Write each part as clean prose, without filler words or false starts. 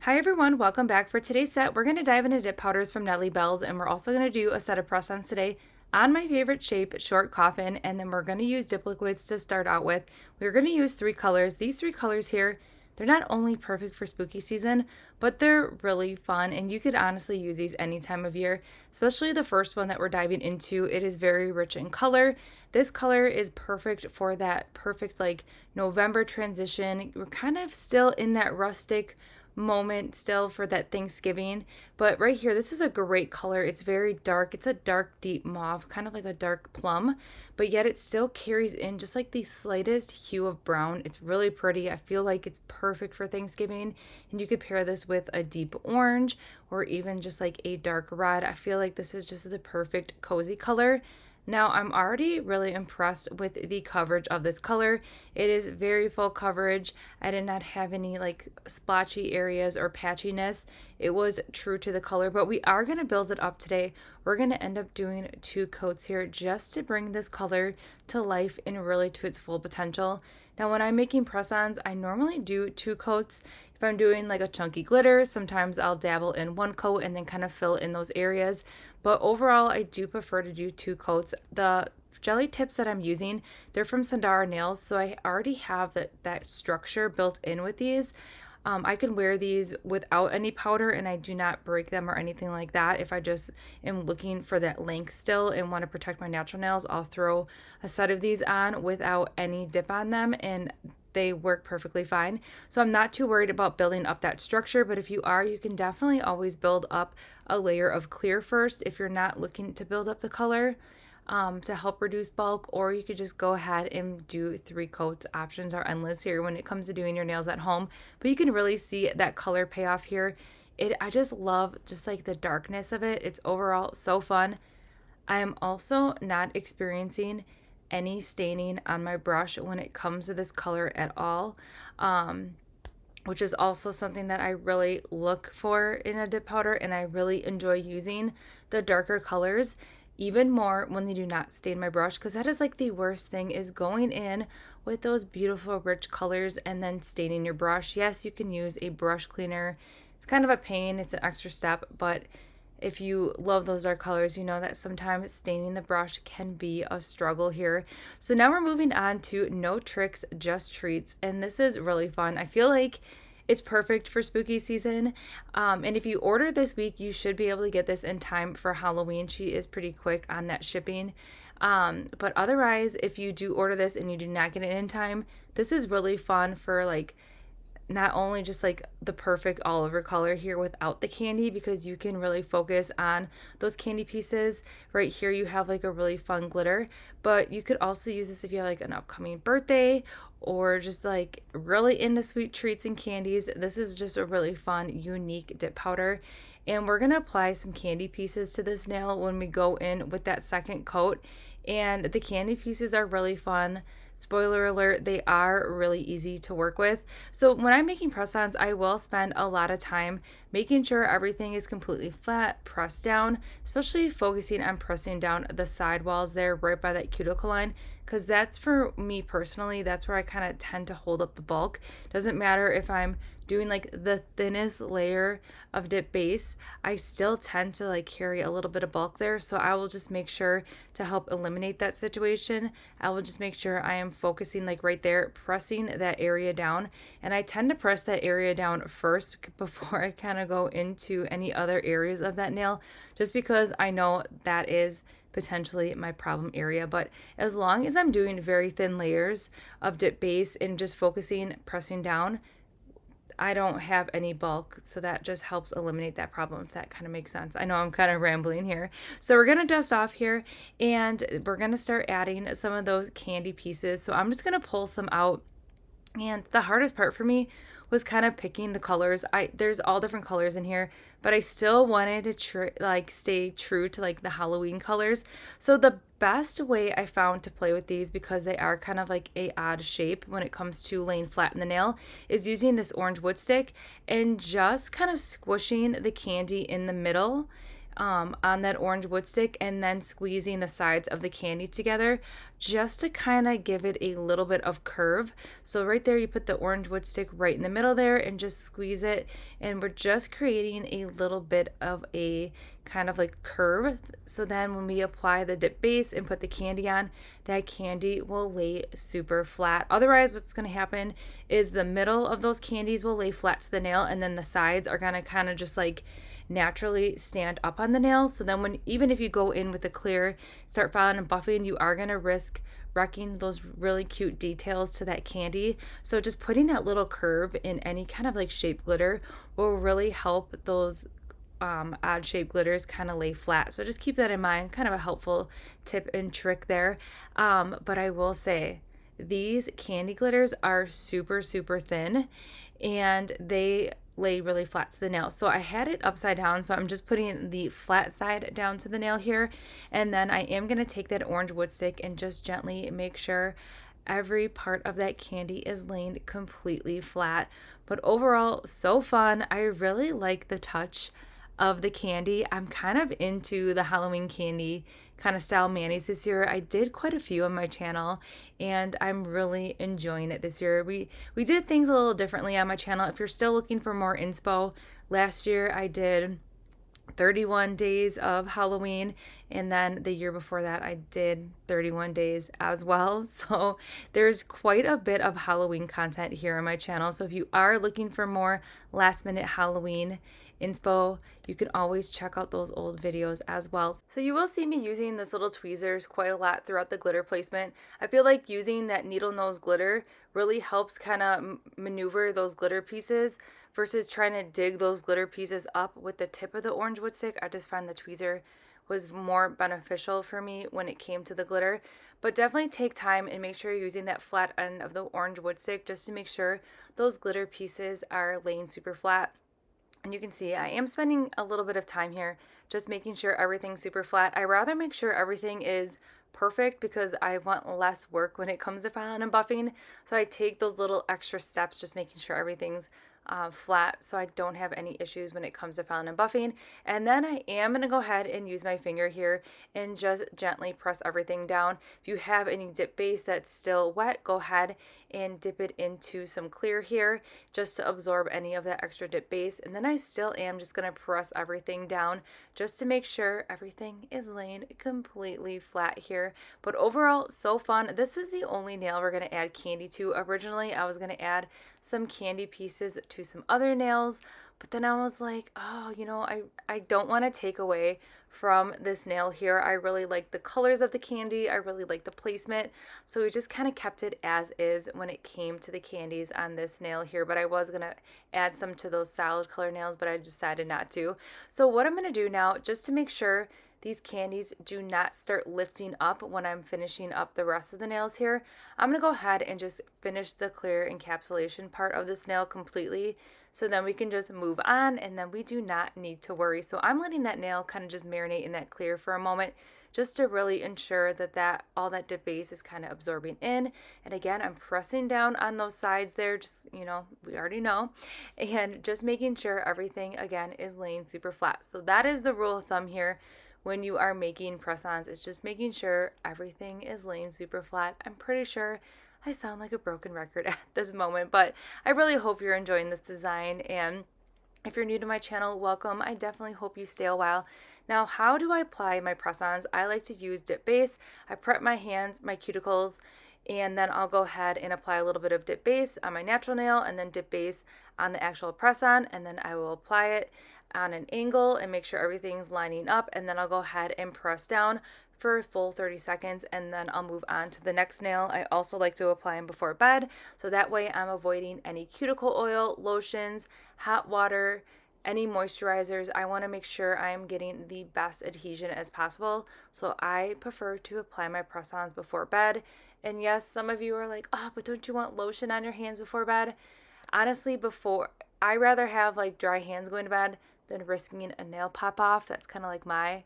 Hi everyone, welcome back. For today's set, we're going to dive into dip powders from Natalie Bells, and we're also going to do a set of press-ons today on my favorite shape, short coffin, and then we're going to use dip liquids to start out with. We're going to use three colors. These three colors here, they're not only perfect for spooky season, but they're really fun, and you could honestly use these any time of year, especially the first one that we're diving into. It is very rich in color. This color is perfect for that perfect like November transition. We're kind of still in that rustic moment still for that Thanksgiving. But right here, this is a great color. It's very dark. It's a dark, deep mauve, kind of like a dark plum, but yet it still carries in just like the slightest hue of brown. It's really pretty. I feel like it's perfect for Thanksgiving. And you could pair this with a deep orange or even just like a dark red. I feel like this is just the perfect cozy color. Now, I'm already really impressed with the coverage of this color. It is very full coverage. I did not have any like splotchy areas or patchiness. It was true to the color, but we are going to build it up today. We're going to end up doing 2 coats here just to bring this color to life and really to its full potential. Now, when I'm making press-ons, I normally do 2 coats. If I'm doing like a chunky glitter, sometimes I'll dabble in 1 coat and then kind of fill in those areas. But overall, I do prefer to do 2 coats. The jelly tips that I'm using, they're from Sundara Nails, so I already have that structure built in with these. I can wear these without any powder and I do not break them or anything like that. If I just am looking for that length still and want to protect my natural nails, I'll throw a set of these on without any dip on them and they work perfectly fine. So I'm not too worried about building up that structure, but if you are, you can definitely always build up a layer of clear first if you're not looking to build up the color. To help reduce bulk, or you could just go ahead and do 3 coats. Options are endless here when it comes to doing your nails at home, but you can really see that color payoff here. I just love just like the darkness of it. It's overall so fun. I am also not experiencing any staining on my brush when it comes to this color at all, which is also something that I really look for in a dip powder, and I really enjoy using the darker colors even more when they do not stain my brush, because that is like the worst thing, is going in with those beautiful rich colors and then staining your brush. Yes, you can use a brush cleaner. It's kind of a pain, it's an extra step, but if you love those dark colors, you know that sometimes staining the brush can be a struggle here. So now we're moving on to No Tricks, Just Treats, and this is really fun. I feel like it's perfect for spooky season. And if you order this week, you should be able to get this in time for Halloween. She is pretty quick on that shipping. But otherwise, if you do order this and you do not get it in time, this is really fun for like not only just like the perfect all over color here without the candy, because you can really focus on those candy pieces. Right here you have like a really fun glitter, but you could also use this if you have like an upcoming birthday or just like really into sweet treats and candies. This is just a really fun, unique dip powder. And we're gonna apply some candy pieces to this nail when we go in with that second coat. And the candy pieces are really fun. Spoiler alert, they are really easy to work with. So when I'm making press-ons, I will spend a lot of time making sure everything is completely flat, pressed down, especially focusing on pressing down the side walls there right by that cuticle line, because that's, for me personally, that's where I kind of tend to hold up the bulk. Doesn't matter if I'm doing like the thinnest layer of dip base, I still tend to like carry a little bit of bulk there. So I will just make sure to help eliminate that situation. I will just make sure I am focusing like right there, pressing that area down. And I tend to press that area down first before I kind of go into any other areas of that nail, just because I know that is potentially my problem area. But as long as I'm doing very thin layers of dip base and just focusing, pressing down, I don't have any bulk, so that just helps eliminate that problem, if that kind of makes sense. I know I'm kind of rambling here. So we're going to dust off here, and we're going to start adding some of those candy pieces. So I'm just going to pull some out, and the hardest part for me was kind of picking the colors. There's all different colors in here, but I still wanted to stay true to like the Halloween colors. So the best way I found to play with these, because they are kind of like a odd shape when it comes to laying flat in the nail, is using this orange wood stick and just kind of squishing the candy in the middle. on that orange wood stick, and then squeezing the sides of the candy together just to kind of give it a little bit of curve. So right there, you put the orange wood stick right in the middle there and just squeeze it, and we're just creating a little bit of a kind of like curve. So then when we apply the dip base and put the candy on, that candy will lay super flat. Otherwise, what's going to happen is the middle of those candies will lay flat to the nail, and then the sides are going to kind of just like naturally stand up on the nail. So then when, even if you go in with the clear, start filing and buffing, you are going to risk wrecking those really cute details to that candy. So just putting that little curve in any kind of like shape glitter will really help those odd shaped glitters kind of lay flat. So just keep that in mind, kind of a helpful tip and trick there. But I will say, these candy glitters are super, super thin, and they lay really flat to the nail. So I had it upside down, so I'm just putting the flat side down to the nail here, and then I am going to take that orange wood stick and just gently make sure every part of that candy is laying completely flat. But overall, so fun. I really like the touch of the candy. I'm kind of into the Halloween candy kind of style manis this year. I did quite a few on my channel, and I'm really enjoying it this year. We did things a little differently on my channel. If you're still looking for more inspo, last year I did 31 days of Halloween, and then the year before that I did 31 days as well. So there's quite a bit of Halloween content here on my channel. So if you are looking for more last minute Halloween inspo, you can always check out those old videos as well. So you will see me using this little tweezers quite a lot throughout the glitter placement. I feel like using that needle nose glitter really helps kind of maneuver those glitter pieces versus trying to dig those glitter pieces up with the tip of the orange wood stick. I just find the tweezer was more beneficial for me when it came to the glitter. But definitely take time and make sure you're using that flat end of the orange wood stick just to make sure those glitter pieces are laying super flat. And you can see I am spending a little bit of time here just making sure everything's super flat. I rather make sure everything is perfect because I want less work when it comes to filing and buffing. So I take those little extra steps just making sure everything's flat so I don't have any issues when it comes to filing and buffing. And then I am going to go ahead and use my finger here and just gently press everything down. If you have any dip base that's still wet, go ahead and dip it into some clear here just to absorb any of that extra dip base. And then I still am just going to press everything down just to make sure everything is laying completely flat here. But overall, so fun. This is the only nail we're going to add candy to. Originally, I was going to add some candy pieces to some other nails, but then I was like, oh, you know, I don't want to take away from this nail here. I really like the colors of the candy. I really like the placement. So we just kind of kept it as is when it came to the candies on this nail here, but I was going to add some to those solid color nails, but I decided not to. So what I'm going to do now, just to make sure these candies do not start lifting up when I'm finishing up the rest of the nails here, I'm going to go ahead and just finish the clear encapsulation part of this nail completely, so then we can just move on and then we do not need to worry. So I'm letting that nail kind of just marinate in that clear for a moment just to really ensure that all that dip base is kind of absorbing in. And again, I'm pressing down on those sides there, just, you know, we already know, and just making sure everything again is laying super flat. So that is the rule of thumb here when you are making press-ons, is just making sure everything is laying super flat. I'm pretty sure I sound like a broken record at this moment, but I really hope you're enjoying this design. And if you're new to my channel, welcome. I definitely hope you stay a while. Now, how do I apply my press-ons? I like to use dip base. I prep my hands, my cuticles, and then I'll go ahead and apply a little bit of dip base on my natural nail and then dip base on the actual press-on, and then I will apply it on an angle and make sure everything's lining up, and then I'll go ahead and press down for a full 30 seconds, and then I'll move on to the next nail. I also like to apply them before bed, so that way I'm avoiding any cuticle oil, lotions, hot water, any moisturizers. I want to make sure I'm getting the best adhesion as possible, so I prefer to apply my press-ons before bed. And yes, some of you are like, oh, but don't you want lotion on your hands before bed? Honestly, I rather have like dry hands going to bed than risking a nail pop off. That's kind of like my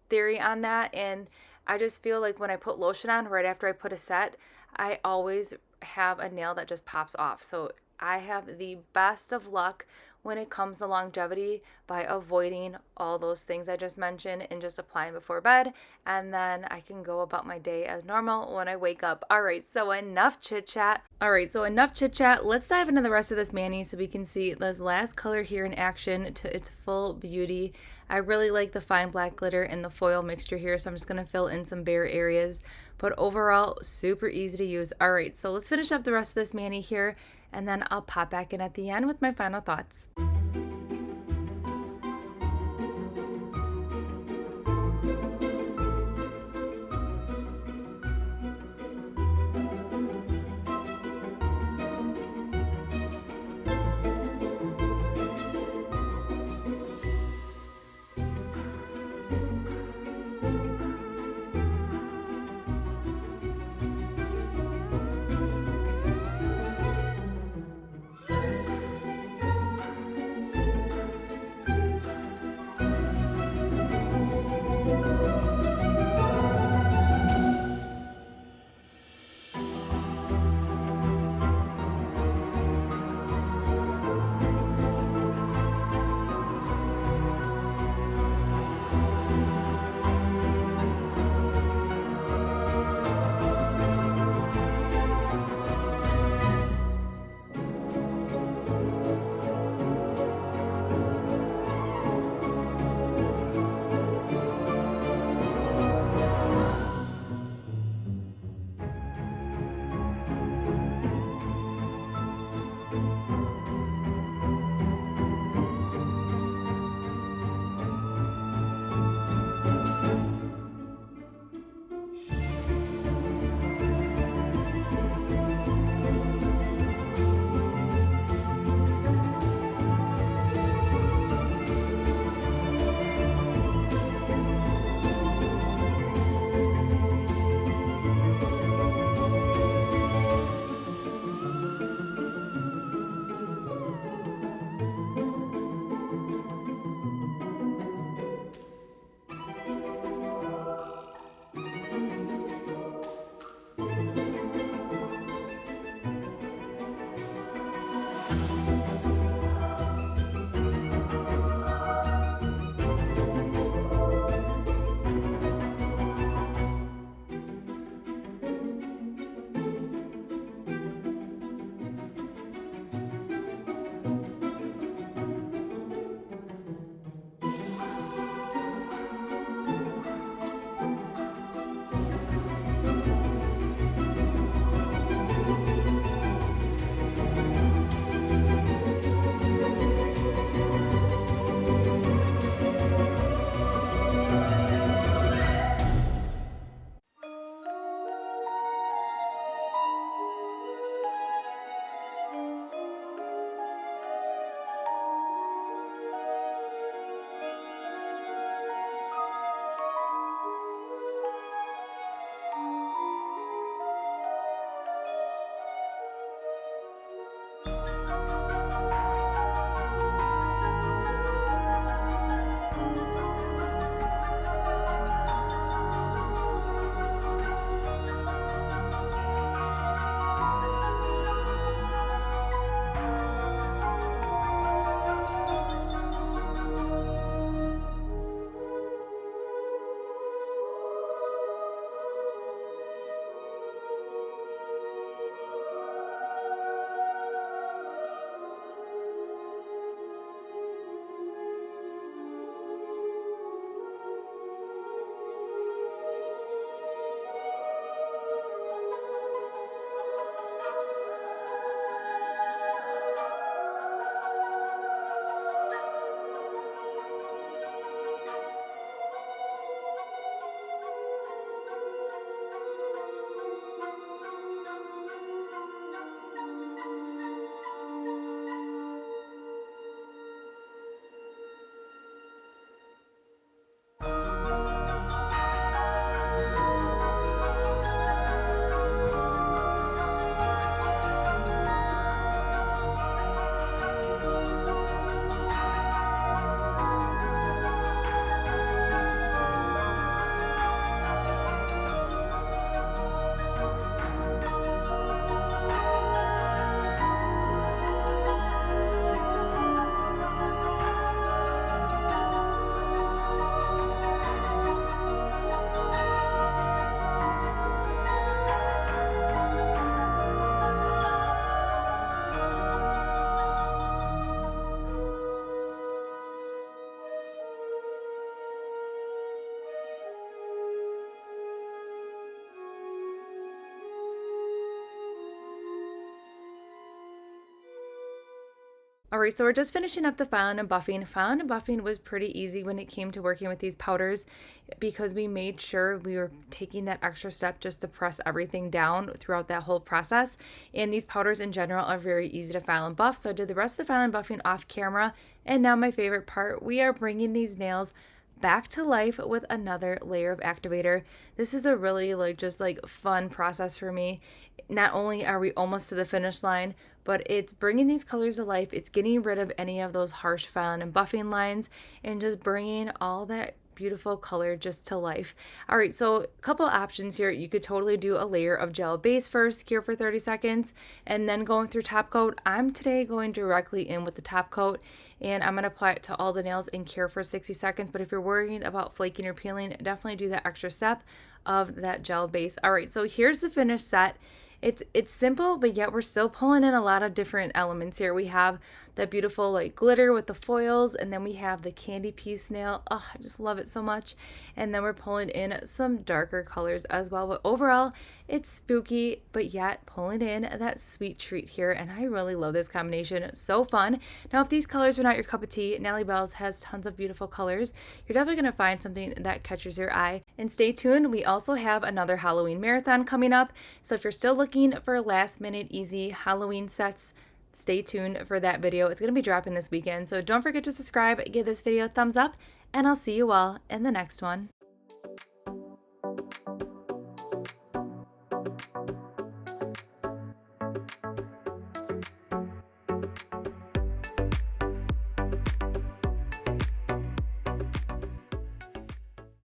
theory on that. And I just feel like when I put lotion on right after I put a set, I always have a nail that just pops off. So I have the best of luck when it comes to longevity by avoiding all those things I just mentioned and just applying before bed, and then I can go about my day as normal when I wake up. All right, so enough chit chat. Let's dive into the rest of this mani so we can see this last color here in action to its full beauty. I really like the fine black glitter and the foil mixture here, so I'm just going to fill in some bare areas, but overall super easy to use. All right, so let's finish up the rest of this mani here, and then I'll pop back in at the end with my final thoughts. All right, so we're just finishing up the filing and buffing. Filing and buffing was pretty easy when it came to working with these powders because we made sure we were taking that extra step just to press everything down throughout that whole process. And these powders in general are very easy to file and buff. So I did the rest of the filing and buffing off camera. And now my favorite part, we are bringing these nails back to life with another layer of activator. This is a really just fun process for me. Not only are we almost to the finish line, but it's bringing these colors to life. It's getting rid of any of those harsh filing and buffing lines and just bringing all that beautiful color just to life. All right, so a couple options here. You could totally do a layer of gel base first, cure for 30 seconds, and then going through top coat. I'm today going directly in with the top coat, and I'm going to apply it to all the nails and cure for 60 seconds. But if you're worried about flaking or peeling, definitely do that extra step of that gel base. All right, so here's the finished set. It's simple, but yet we're still pulling in a lot of different elements here. We have the beautiful glitter with the foils, and then we have the candy piece nail. Oh, I just love it so much. And then we're pulling in some darker colors as well. But overall, it's spooky, but yet pulling in that sweet treat here. And I really love this combination. So fun. Now, if these colors are not your cup of tea, Natalie Bells has tons of beautiful colors. You're definitely going to find something that catches your eye. And stay tuned. We also have another Halloween marathon coming up. So if you're still looking for last minute easy Halloween sets, stay tuned for that video. It's going to be dropping this weekend. So don't forget to subscribe, give this video a thumbs up, and I'll see you all in the next one.